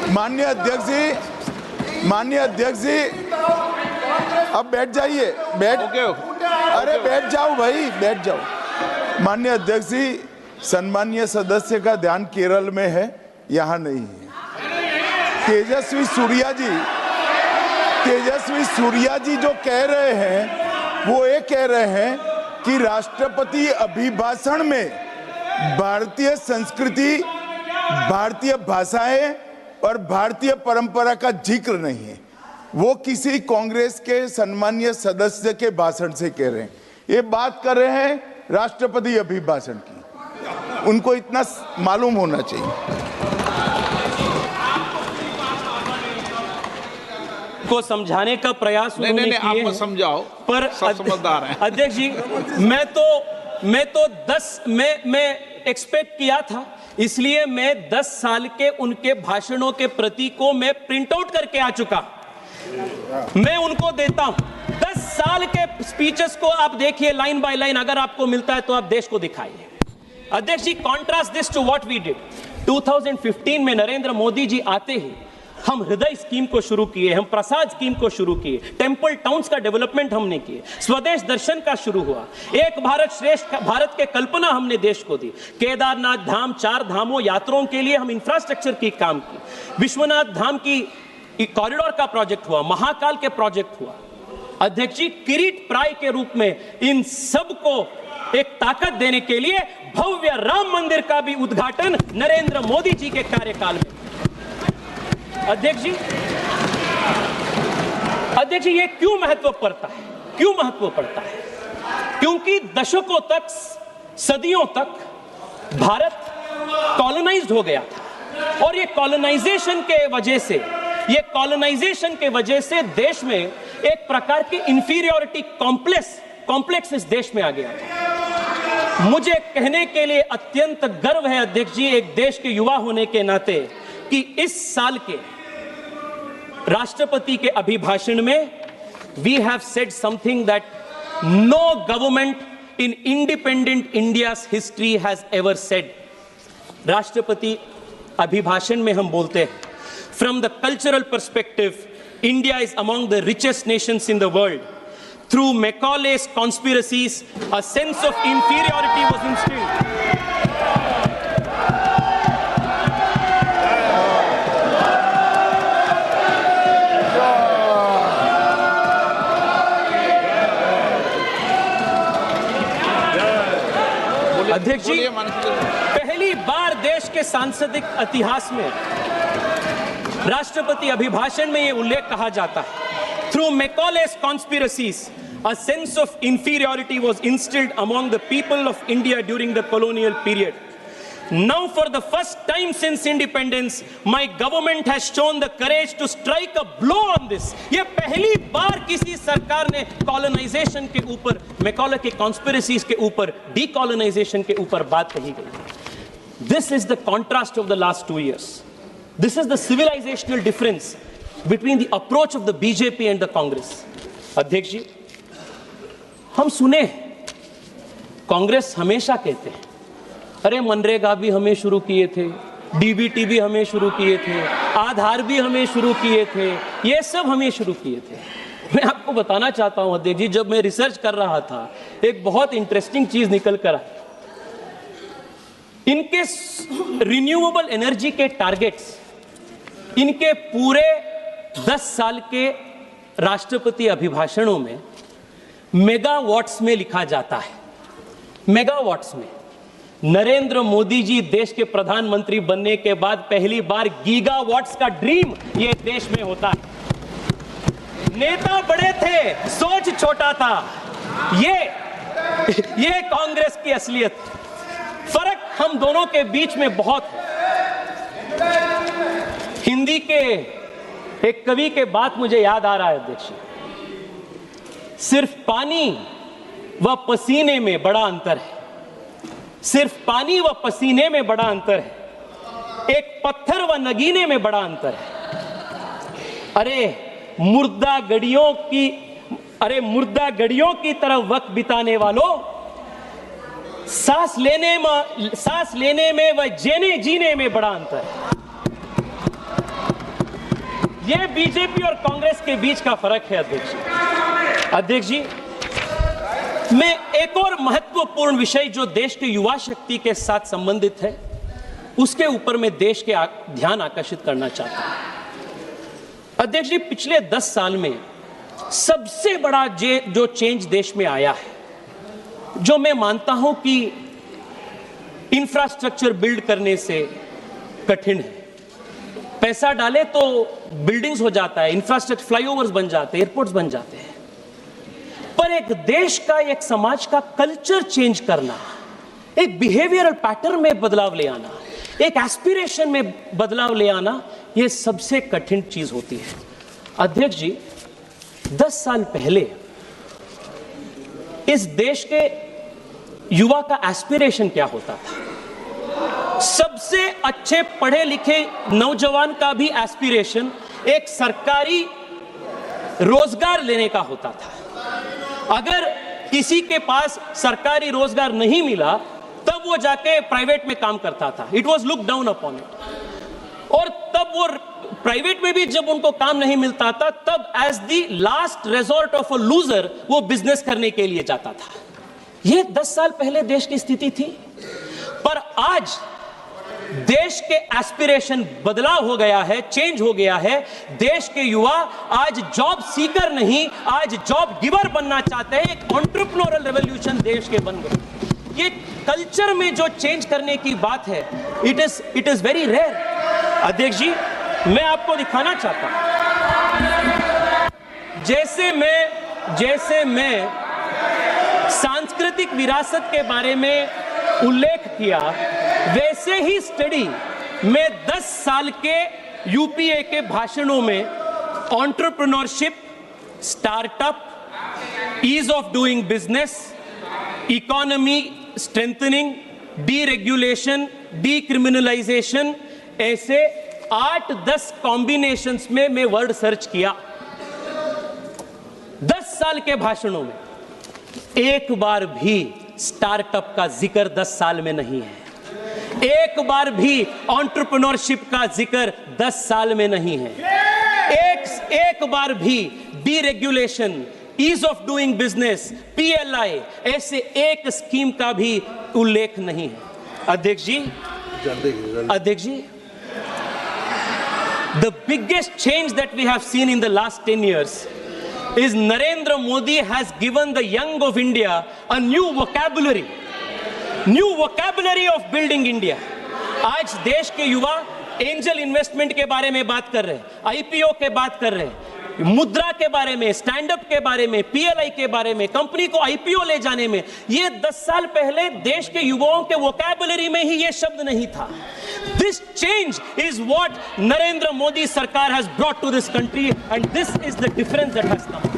माननीय अध्यक्ष जी अब बैठ जाइए। अरे बैठ जाओ भाई, बैठ जाओ। माननीय अध्यक्ष जी, सम्मानीय सदस्य का ध्यान केरल में है, यहाँ नहीं है। तेजस्वी सूर्या जी जो कह रहे हैं वो ये कह रहे हैं कि राष्ट्रपति अभिभाषण में भारतीय संस्कृति, भारतीय भाषाएं और भारतीय परंपरा का जिक्र नहीं है। वो किसी कांग्रेस के सम्मानीय सदस्य के भाषण से कह रहे हैं। ये बात कर रहे हैं राष्ट्रपति अभिभाषण की, उनको इतना मालूम होना चाहिए। को समझाने का प्रयास उन्होंने किए आप मत समझाओ, पर समझदार हैं। अध्यक्ष जी, मैं एक्सपेक्ट किया था, इसलिए मैं 10 साल के उनके भाषणों के प्रति को मैं प्रिंट आउट करके आ चुका, मैं उनको देता हूं। 10 साल के स्पीचेस को आप देखिए लाइन बाय लाइन, अगर आपको मिलता है तो आप देश को दिखाइए। अध्यक्ष जी, contrast this to what we did 2015 में। नरेंद्र मोदी जी आते ही हम हृदय स्कीम को शुरू किए, हम प्रसाद स्कीम को शुरू किए, टेंपल टाउन्स का डेवलपमेंट हमने किए, स्वदेश दर्शन का शुरू हुआ, एक भारत श्रेष्ठ भारत के कल्पना हमने देश को दी, केदारनाथ धाम 4 धामों यात्रियों के लिए हम इंफ्रास्ट्रक्चर की काम की, विश्वनाथ धाम की कॉरिडोर का प्रोजेक्ट हुआ, महाकाल के प्रोजेक्ट हुआ। अध्यक्ष जी, किरीट प्राय के रूप में इन सब को एक ताकत देने के लिए भव्य राम मंदिर का भी उद्घाटन नरेंद्र मोदी जी के कार्यकाल में। अध्यक्ष जी, ये क्यों महत्व पड़ता है? क्यों महत्व पड़ता है? क्योंकि दशकों तक, सदियों तक भारत कॉलोनाइज्ड हो गया था, और ये कॉलोनाइजेशन के वजह से देश में एक प्रकार की इंफीरियरिटी कॉम्प्लेक्स इस देश में आ गया था। मुझे कहने के लिए अत्यंत गर्व है अध्यक्ष जी, एक देश के युवा होने के नाते, कि इस साल के राष्ट्रपति के अभिभाषण में we have said something that no government in independent India's history has ever said. राष्ट्रपति अभिभाषण में हम बोलते हैं, from the cultural perspective, India is among the richest nations in the world. Through Macaulay's conspiracies, a sense of inferiority was instilled. अध्यक्ष जी, पहली बार देश के सांसदिक इतिहास में राष्ट्रपति अभिभाषण में यह उल्लेख कहा जाता है, through Macaulay's conspiracies, a sense of inferiority was instilled among the people of India during the colonial period. Now, for the first time since independence, my government has shown the courage to strike a blow on this. ये पहली बार किसी सरकार ने colonization के ऊपर, Macaulay के conspiracies के ऊपर, decolonization के ऊपर बात कही गई। This is the contrast of the last 2 years. This is the civilizational difference between the approach of the BJP and the Congress. अध्यक्ष जी, हम सुने कांग्रेस हमेशा कहते हैं, अरे मनरेगा भी हमें शुरू किए थे, डीबीटी भी हमें शुरू किए थे, आधार भी हमें शुरू किए थे, ये सब हमें शुरू किए थे। मैं आपको बताना चाहता हूं अध्यक्ष जी, जब मैं रिसर्च कर रहा था, एक बहुत इंटरेस्टिंग चीज निकल कर आई। इनके रिन्यूएबल एनर्जी के टारगेट्स, इनके पूरे 10 साल के राष्ट्रपति अभिभाषणों में मेगावाट्स में लिखा जाता है, मेगावाट्स में। नरेंद्र मोदी जी देश के प्रधानमंत्री बनने के बाद पहली बार गीगावाट्स का ड्रीम ये देश में होता है। नेता बड़े थे, सोच छोटा था, ये कांग्रेस की असलियत। फर्क हम दोनों के बीच में बहुत है। हिंदी के एक कवि के बात मुझे याद आ रहा है अध्यक्ष, सिर्फ पानी व पसीने में बड़ा अंतर है, सिर्फ पानी व पसीने में बड़ा अंतर है, एक पत्थर व नगीने में बड़ा अंतर है। अरे मुर्दा गड़ियों की तरफ वक्त बिताने वालों, सांस लेने में व जीने में बड़ा अंतर है। ये बीजेपी और कांग्रेस के बीच का फर्क है अध्यक्ष जी। अध्यक्ष जी, मैं एक और महत्वपूर्ण विषय जो देश के युवा शक्ति के साथ संबंधित है उसके ऊपर मैं देश के ध्यान आकर्षित करना चाहता हूं। अध्यक्ष जी, पिछले 10 साल में सबसे बड़ा जो चेंज देश में आया है, जो मैं मानता हूं कि इंफ्रास्ट्रक्चर बिल्ड करने से कठिन है। पैसा डाले तो बिल्डिंग्स हो जाता है, इंफ्रास्ट्रक्चर, फ्लाईओवर्स बन जाते हैं, एयरपोर्ट्स बन जाते हैं, पर एक देश का, एक समाज का कल्चर चेंज करना, एक बिहेवियरल पैटर्न में बदलाव ले आना, एक एस्पिरेशन में बदलाव ले आना, यह सबसे कठिन चीज होती है। अध्यक्ष जी, 10 साल पहले इस देश के युवा का एस्पिरेशन क्या होता था? सबसे अच्छे पढ़े लिखे नौजवान का भी एस्पिरेशन एक सरकारी रोजगार लेने का होता था। अगर किसी के पास सरकारी रोजगार नहीं मिला तब वो जाके प्राइवेट में काम करता था। It was look down upon it. और तब वो प्राइवेट में भी जब उनको काम नहीं मिलता था तब as the last resort of a loser वो बिजनेस करने के लिए जाता था। ये 10 साल पहले देश की स्थिति थी, पर आज देश के एस्पिरेशन बदलाव हो गया है, चेंज हो गया है। देश के युवा आज जॉब सीकर नहीं, आज जॉब गिवर बनना चाहते हैं। एक एंटरप्रेन्योरल रेवोल्यूशन देश के बन गए। ये कल्चर में जो चेंज करने की बात है, इट इज वेरी रेयर। अध्यक्ष जी, मैं आपको दिखाना चाहता हूं, जैसे मैं सांस्कृतिक विरासत के बारे में उल्लेख किया, वैसे ही स्टडी में 10 साल के यूपीए के भाषणों में entrepreneurship, startup, ease of doing business, economy strengthening, deregulation, decriminalization, ऐसे 8-10 कॉम्बिनेशंस में मैं वर्ड सर्च किया 10 साल के भाषणों में। एक बार भी स्टार्टअप का जिक्र 10 साल में नहीं है। एक बार भी एंटरप्रेन्योरशिप का जिक्र 10 साल में नहीं है। एक बार भी deregulation, ease of doing business, PLI, ऐसे एक स्कीम का भी उल्लेख नहीं है। अध्यक्ष जी, the biggest change that we have seen in the last 10 years is Narendra Modi has given the young of India a new vocabulary of building India. आज देश के युवा एंजल इन्वेस्टमेंट के बारे में बात कर रहे हैं, आईपीओ के बात कर रहे हैं, मुद्रा के बारे में, स्टैंड अप के बारे में, पीएलआई के बारे में, कंपनी को आईपीओ ले जाने में। ये 10 साल पहले देश के युवाओं के वोकैबुलरी में ही ये शब्द नहीं था। This change is what Narendra Modi Sarkar has brought to this country, and this is the difference that has come.